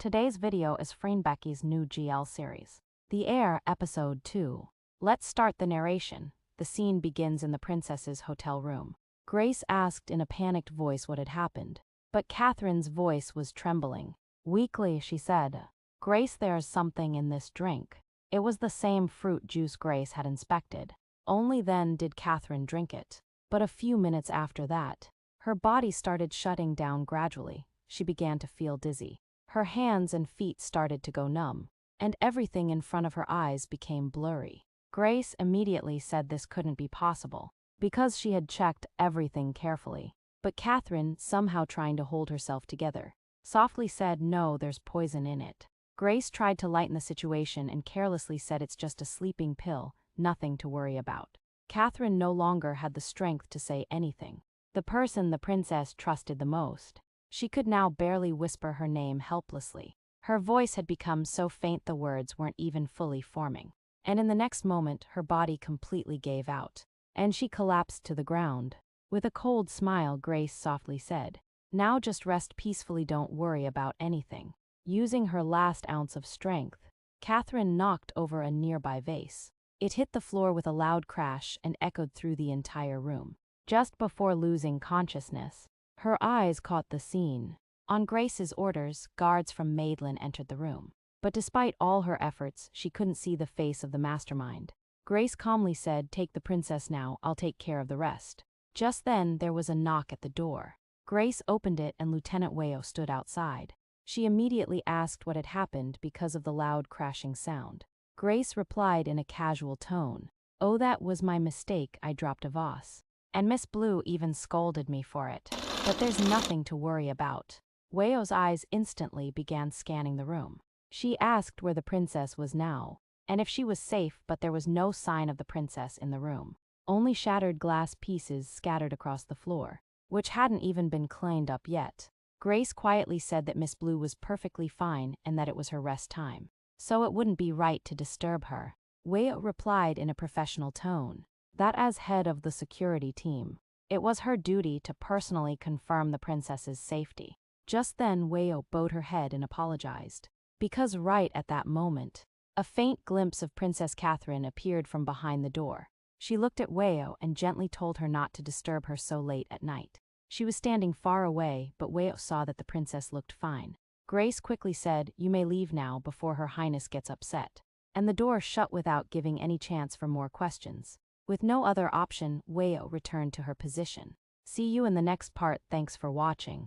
Today's video is FreenBecky's new GL series. The Heir, Episode 2. Let's start the narration. The scene begins in the princess's hotel room. Grace asked in a panicked voice what had happened, but Catherine's voice was trembling. Weakly, she said, "Grace, there's something in this drink." It was the same fruit juice Grace had inspected. Only then did Catherine drink it. But a few minutes after that, her body started shutting down gradually. She began to feel dizzy. Her hands and feet started to go numb, and everything in front of her eyes became blurry. Grace immediately said this couldn't be possible, because she had checked everything carefully. But Catherine, somehow trying to hold herself together, softly said, "No, there's poison in it." Grace tried to lighten the situation and carelessly said, "It's just a sleeping pill, nothing to worry about." Catherine no longer had the strength to say anything. The person the princess trusted the most. She could now barely whisper her name helplessly. Her voice had become so faint the words weren't even fully forming. And in the next moment, her body completely gave out, and she collapsed to the ground. With a cold smile, Grace softly said, "Now just rest peacefully, don't worry about anything." Using her last ounce of strength, Catherine knocked over a nearby vase. It hit the floor with a loud crash and echoed through the entire room. Just before losing consciousness, her eyes caught the scene. On Grace's orders, guards from Maidlin entered the room. But despite all her efforts, she couldn't see the face of the mastermind. Grace calmly said, "Take the princess now, I'll take care of the rest." Just then, there was a knock at the door. Grace opened it and Lieutenant Wayo stood outside. She immediately asked what had happened because of the loud crashing sound. Grace replied in a casual tone, "Oh, that was my mistake, I dropped a vase. And Miss Blue even scolded me for it. But there's nothing to worry about." Wayo's eyes instantly began scanning the room. She asked where the princess was now, and if she was safe, but there was no sign of the princess in the room. Only shattered glass pieces scattered across the floor, which hadn't even been cleaned up yet. Grace quietly said that Miss Blue was perfectly fine and that it was her rest time, so it wouldn't be right to disturb her. Wayo replied in a professional tone that as head of the security team, it was her duty to personally confirm the princess's safety. Just then, Wayo bowed her head and apologized, because right at that moment, a faint glimpse of Princess Catherine appeared from behind the door. She looked at Wayo and gently told her not to disturb her so late at night. She was standing far away, but Wayo saw that the princess looked fine. Grace quickly said, "You may leave now before Her Highness gets upset." And the door shut without giving any chance for more questions. With no other option, Wayo returned to her position. See you in the next part. Thanks for watching.